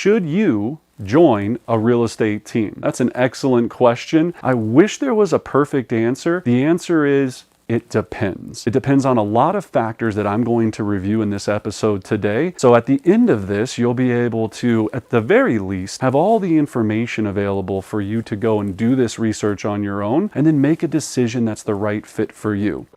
should you join a real estate team? That's an excellent question. I wish there was a perfect answer. The answer is it depends. It depends on a lot of factors that I'm going to review in this episode today. So at the end of this, you'll be able to, at the very least, have all the information available for you to go and do this research on your own and then make a decision that's the right fit for you.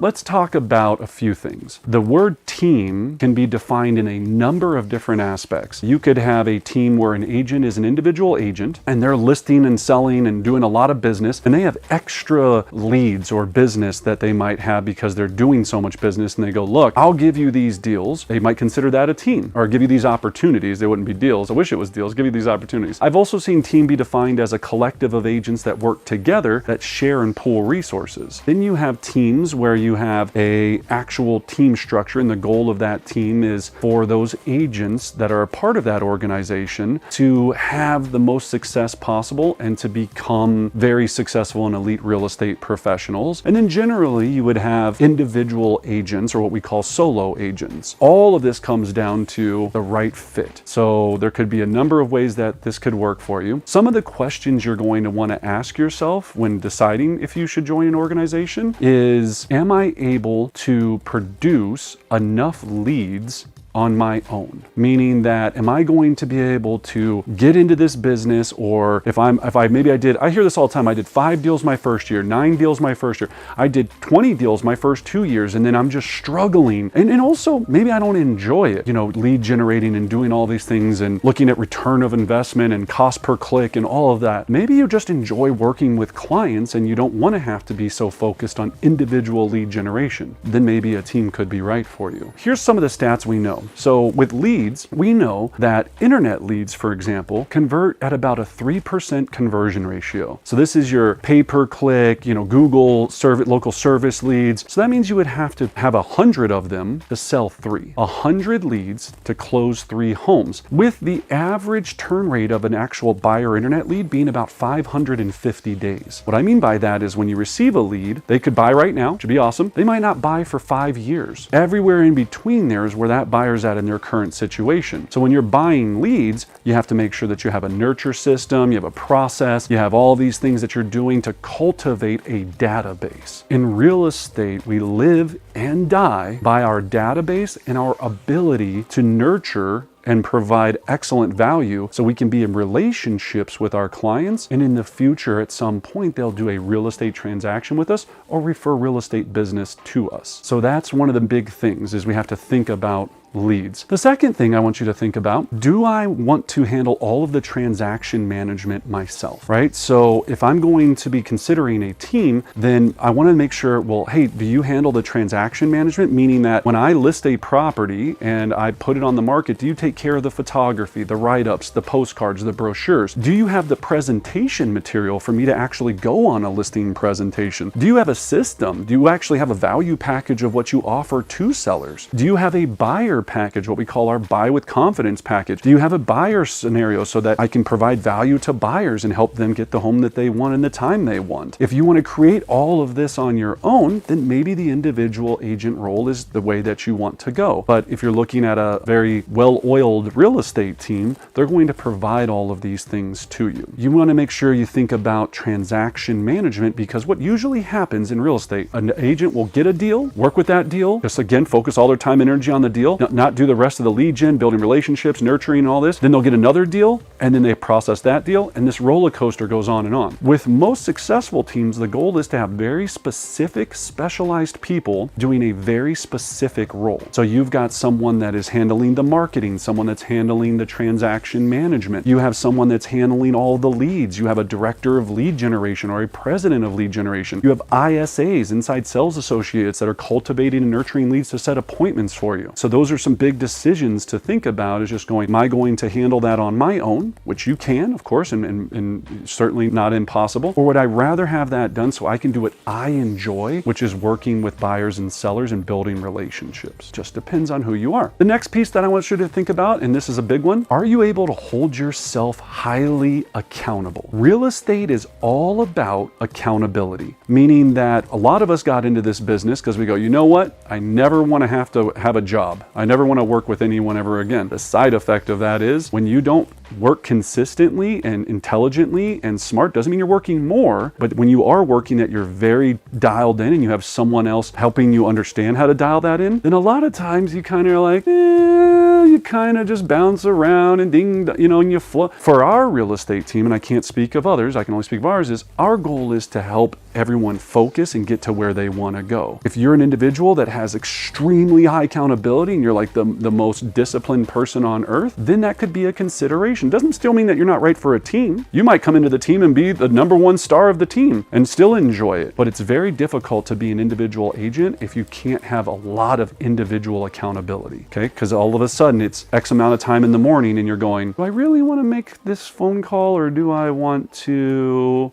Let's talk about a few things. The word team can be defined in a number of different aspects. You could have a team where an agent is an individual agent and they're listing and selling and doing a lot of business, and they have extra leads or business that they might have because they're doing so much business, and they go, look, I'll give you these deals. They might consider that a team, or give you these opportunities. They wouldn't be deals. I wish it was deals. Give you these opportunities. I've also seen team be defined as a collective of agents that work together that share and pool resources. Then you have teams where you have a actual team structure, and the goal of that team is for those agents that are a part of that organization to have the most success possible and to become very successful and elite real estate professionals. And then generally you would have individual agents, or what we call solo agents. All of this comes down to the right fit. So there could be a number of ways that this could work for you. Some of the questions you're going to want to ask yourself when deciding if you should join an organization is, am I able to produce enough leads on my own? Meaning that, am I going to be able to get into this business, or I hear this all the time, I did 5 deals my first year, 9 deals my first year, I did 20 deals my first 2 years, and then I'm just struggling. And also, maybe I don't enjoy it, lead generating and doing all these things and looking at return of investment and cost per click and all of that. Maybe you just enjoy working with clients and you don't want to have to be so focused on individual lead generation. Then maybe a team could be right for you. Here's some of the stats we know. So with leads, we know that internet leads, for example, convert at about a 3% conversion ratio. So this is your pay-per-click, Google local service leads. So that means you would have to have 100 of them to sell 3. 100 leads to close 3 homes, with the average turn rate of an actual buyer internet lead being about 550 days. What I mean by that is when you receive a lead, they could buy right now, which would be awesome. They might not buy for 5 years. Everywhere in between there is where that buyer's at in their current situation. So when you're buying leads, you have to make sure that you have a nurture system, you have a process, you have all these things that you're doing to cultivate a database. In real estate, we live and die by our database and our ability to nurture and provide excellent value so we can be in relationships with our clients, and in the future at some point they'll do a real estate transaction with us or refer real estate business to us. So that's one of the big things, is we have to think about leads. The second thing I want you to think about, do I want to handle all of the transaction management myself, right? So if I'm going to be considering a team, then I want to make sure, well, hey, do you handle the transaction management? Meaning that when I list a property and I put it on the market, do you take care of the photography, the write-ups, the postcards, the brochures? Do you have the presentation material for me to actually go on a listing presentation? Do you have a system? Do you actually have a value package of what you offer to sellers? Do you have a buyer package, what we call our buy with confidence package? Do you have a buyer scenario so that I can provide value to buyers and help them get the home that they want in the time they want? If you want to create all of this on your own, then maybe the individual agent role is the way that you want to go. But if you're looking at a very well-oiled real estate team, they're going to provide all of these things to you. You want to make sure you think about transaction management, because what usually happens in real estate, an agent will get a deal, work with that deal, just again, focus all their time and energy on the deal, not do the rest of the lead gen, building relationships, nurturing, and all this. Then they'll get another deal, and then they process that deal, and this roller coaster goes on and on. With most successful teams, the goal is to have very specific, specialized people doing a very specific role. So you've got someone that is handling the marketing, someone that's handling the transaction management. You have someone that's handling all the leads. You have a director of lead generation or a president of lead generation. You have ISAs, inside sales associates, that are cultivating and nurturing leads to set appointments for you. So those are some big decisions to think about, is just going, am I going to handle that on my own, which you can, of course, and certainly not impossible, or would I rather have that done so I can do what I enjoy, which is working with buyers and sellers and building relationships? Just depends on who you are. The next piece that I want you to think about, and this is a big one, are you able to hold yourself highly accountable? Real estate is all about accountability, meaning that a lot of us got into this business because we go, you know what? I never want to have a job. I never want to work with anyone ever again. The side effect of that is when you don't work consistently and intelligently and smart, doesn't mean you're working more, but when you are working that you're very dialed in and you have someone else helping you understand how to dial that in, then a lot of times you kind of are like, you kind of just bounce around and and you flow. For our real estate team, and I can't speak of others, I can only speak of ours, is our goal is to help everyone focus and get to where they want to go. If you're an individual that has extremely high accountability and you're like the most disciplined person on earth, then that could be a consideration. Doesn't still mean that you're not right for a team. You might come into the team and be the #1 star of the team and still enjoy it. But it's very difficult to be an individual agent if you can't have a lot of individual accountability, okay? Because all of a sudden it's X amount of time in the morning and you're going, do I really want to make this phone call, or do I want to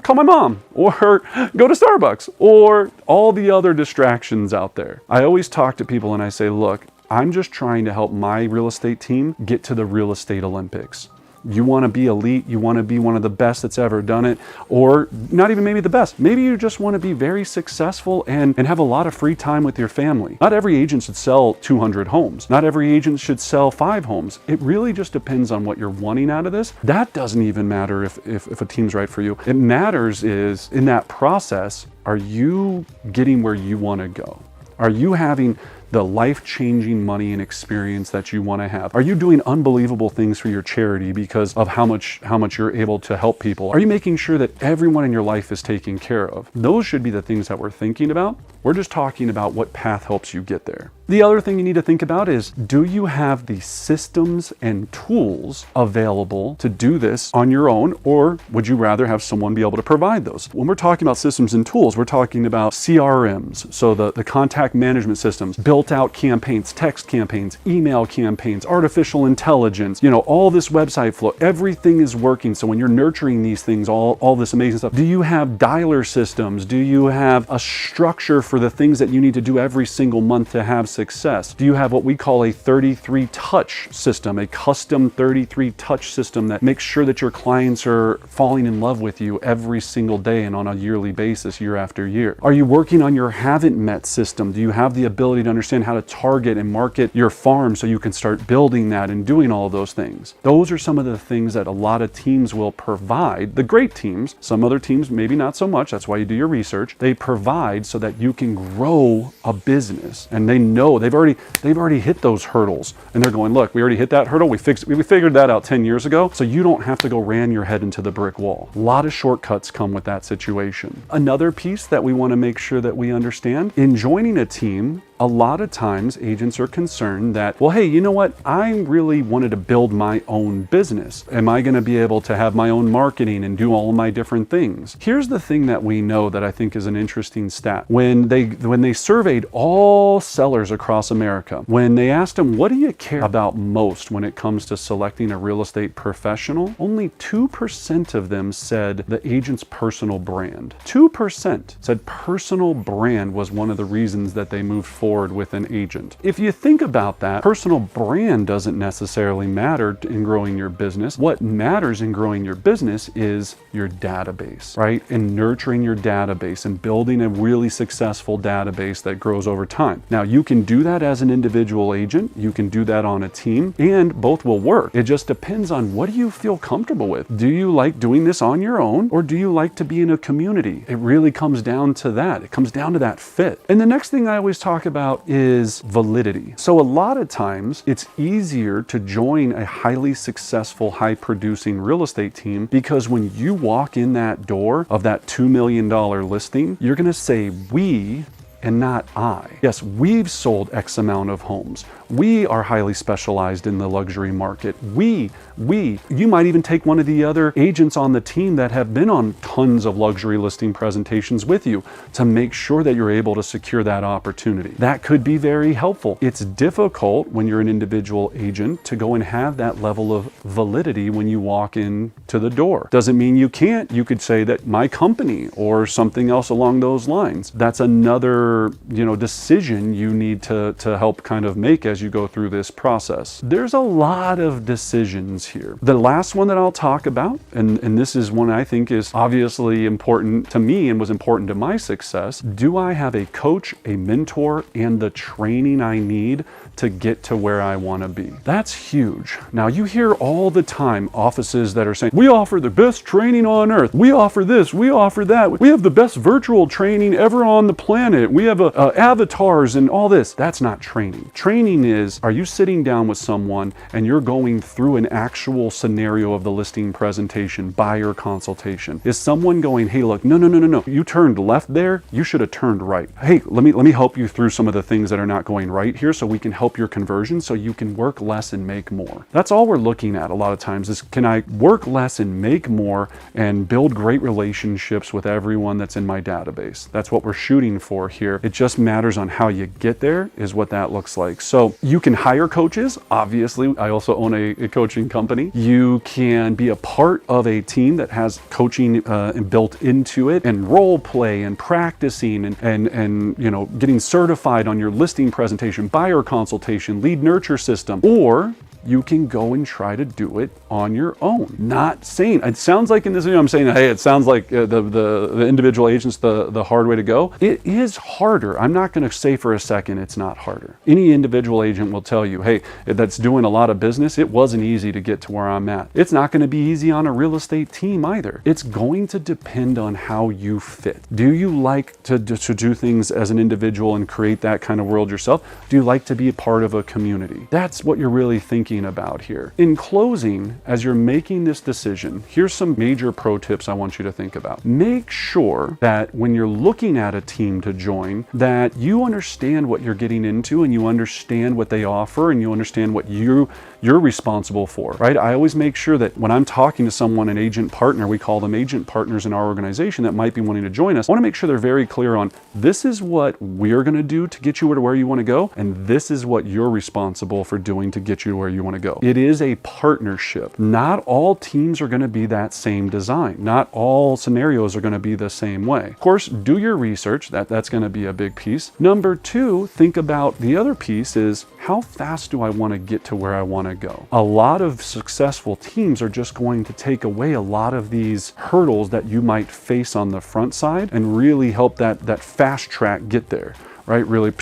call my mom, or go to Starbucks, or all the other distractions out there? I always talk to people and I say, look, I'm just trying to help my real estate team get to the real estate Olympics. You want to be elite, you want to be one of the best that's ever done it, or not even maybe the best. Maybe you just want to be very successful and have a lot of free time with your family. Not every agent should sell 200 homes. Not every agent should sell 5 homes. It really just depends on what you're wanting out of this. That doesn't even matter if a team's right for you. It matters is in that process, are you getting where you want to go? Are you having the life-changing money and experience that you want to have? Are you doing unbelievable things for your charity because of how much you're able to help people? Are you making sure that everyone in your life is taken care of? Those should be the things that we're thinking about. We're just talking about what path helps you get there. The other thing you need to think about is, do you have the systems and tools available to do this on your own, or would you rather have someone be able to provide those? When we're talking about systems and tools, we're talking about CRMs, so the contact management systems, built out campaigns, text campaigns, email campaigns, artificial intelligence, all this website flow, everything is working. So when you're nurturing these things, all this amazing stuff, do you have dialer systems? Do you have a structure for the things that you need to do every single month to have success? Do you have what we call a 33 touch system, a custom 33 touch system that makes sure that your clients are falling in love with you every single day and on a yearly basis, year after year? Are you working on your haven't met system? Do you have the ability to understand how to target and market your farm so you can start building that and doing all of those things? Those are some of the things that a lot of teams will provide. The great teams, some other teams maybe not so much, that's why you do your research. They provide so that you can grow a business, and they know they've already hit those hurdles, and they're going, look, we already hit that hurdle, we figured that out 10 years ago, so you don't have to go ram your head into the brick wall. A lot of shortcuts come with that situation. Another piece that we want to make sure that we understand, in joining a team, a lot of times agents are concerned that, well, hey, you know what? I really wanted to build my own business. Am I going to be able to have my own marketing and do all of my different things? Here's the thing that we know that I think is an interesting stat. When they surveyed all sellers across America, when they asked them, what do you care about most when it comes to selecting a real estate professional? Only 2% of them said the agent's personal brand. 2% said personal brand was one of the reasons that they moved forward with an agent. If you think about that, personal brand doesn't necessarily matter in growing your business. What matters in growing your business is your database, right? And nurturing your database and building a really successful database that grows over time. Now, you can do that as an individual agent, you can do that on a team, and both will work. It just depends on, what do you feel comfortable with? Do you like doing this on your own, or do you like to be in a community? It really comes down to that. It comes down to that fit. And the next thing I always talk about is validity. So a lot of times it's easier to join a highly successful, high producing real estate team, because when you walk in that door of that $2 million listing, you're going to say we and not I. Yes, we've sold X amount of homes. We are highly specialized in the luxury market. You might even take one of the other agents on the team that have been on tons of luxury listing presentations with you to make sure that you're able to secure that opportunity. That could be very helpful. It's difficult when you're an individual agent to go and have that level of validity when you walk in to the door. Doesn't mean you can't. You could say that my company or something else along those lines. That's another, decision you need to help kind of make as you go through this process. There's a lot of decisions here. The last one that I'll talk about, and this is one I think is obviously important to me and was important to my success. Do I have a coach, a mentor, and the training I need to get to where I want to be? That's huge. Now you hear all the time offices that are saying, we offer the best training on earth. We offer this, we offer that. We have the best virtual training ever on the planet. We have avatars and all this. That's not training. Training is, are you sitting down with someone and you're going through an actual scenario of the listing presentation, buyer consultation? Is someone going, hey, look, no. You turned left there. You should have turned right. Hey, let me help you through some of the things that are not going right here so we can help your conversion so you can work less and make more. That's all we're looking at a lot of times is, can I work less and make more and build great relationships with everyone that's in my database? That's what we're shooting for here. It just matters on how you get there is what that looks like. So you can hire coaches. Obviously, I also own a coaching company. You can be a part of a team that has coaching built into it, and role play and practicing and getting certified on your listing presentation, buyer consultation, lead nurture system, or you can go and try to do it on your own. Not saying, it sounds like in this video I'm saying, hey, it sounds like the individual agent's the hard way to go. It is harder. I'm not going to say for a second it's not harder. Any individual agent will tell you, hey, that's doing a lot of business, it wasn't easy to get to where I'm at. It's not going to be easy on a real estate team either. It's going to depend on how you fit. Do you like to do things as an individual and create that kind of world yourself? Do you like to be a part of a community? That's what you're really thinking about here. In closing, as you're making this decision, here's some major pro tips I want you to think about. Make sure that when you're looking at a team to join, that you understand what you're getting into and you understand what they offer and you understand what you're responsible for, right? I always make sure that when I'm talking to someone, an agent partner, we call them agent partners in our organization that might be wanting to join us, I want to make sure they're very clear on, this is what we're going to do to get you to where you want to go, and this is what you're responsible for doing to get you to where you want to go. It is a partnership. Not all teams are going to be that same design. Not all scenarios are going to be the same way. Of course, do your research. That's going to be a big piece. Number two, think about the other piece is, how fast do I want to get to where I want to go? A lot of successful teams are just going to take away a lot of these hurdles that you might face on the front side and really help that fast track get there, right? Really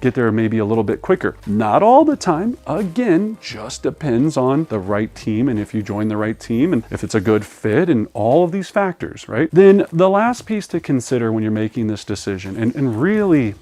get there maybe a little bit quicker. Not all the time. Again, just depends on the right team and if you join the right team and if it's a good fit and all of these factors, right? Then the last piece to consider when you're making this decision and really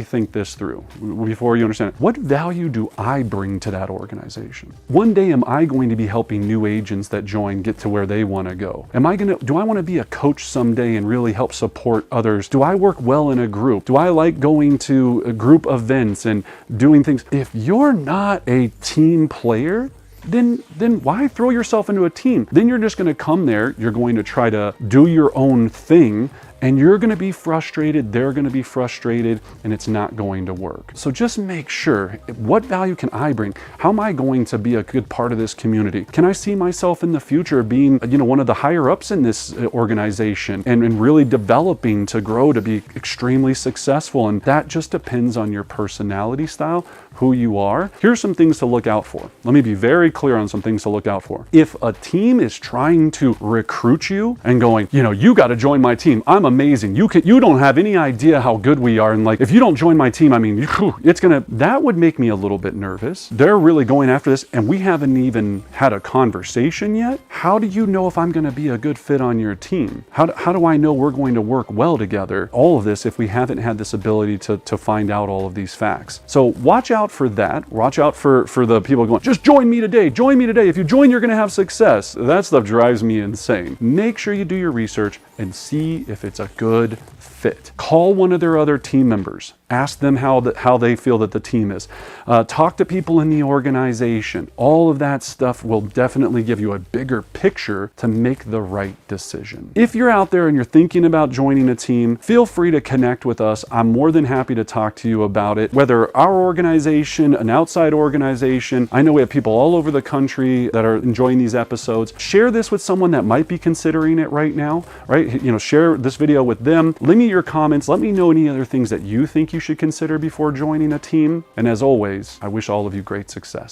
think this through before you understand it. What value do I bring to that organization? One day, am I going to be helping new agents that join get to where they want to go? Do I want to be a coach someday and really help support others? Do I work well in a group? Do I like going to group events and doing things? If you're not a team player, then why throw yourself into a team? Then you're just going to come there, you're going to try to do your own thing, and you're going to be frustrated, they're going to be frustrated, and it's not going to work. So just make sure, what value can I bring? How am I going to be a good part of this community? Can I see myself in the future being, one of the higher ups in this organization and really developing to grow to be extremely successful? And that just depends on your personality style, who you are. Here's some things to look out for. Let me be very clear on some things to look out for. If a team is trying to recruit you and going, you got to join my team. I'm amazing. You don't have any idea how good we are. And if you don't join my team, that would make me a little bit nervous. They're really going after this and we haven't even had a conversation yet. How do you know if I'm going to be a good fit on your team? How do I know we're going to work well together? All of this if we haven't had this ability to find out all of these facts. So watch out for that. Watch out for the people going, just join me today. Join me today. If you join, you're going to have success. That stuff drives me insane. Make sure you do your research and see if it's it's a good fit. Call one of their other team members. Ask them how they feel that the team is. Talk to people in the organization. All of that stuff will definitely give you a bigger picture to make the right decision. If you're out there and you're thinking about joining a team, feel free to connect with us. I'm more than happy to talk to you about it. Whether our organization, an outside organization, I know we have people all over the country that are enjoying these episodes. Share this with someone that might be considering it right now, right? Share this video with them. Leave me your comments. Let me know any other things that you think you should consider before joining a team. And as always, I wish all of you great success.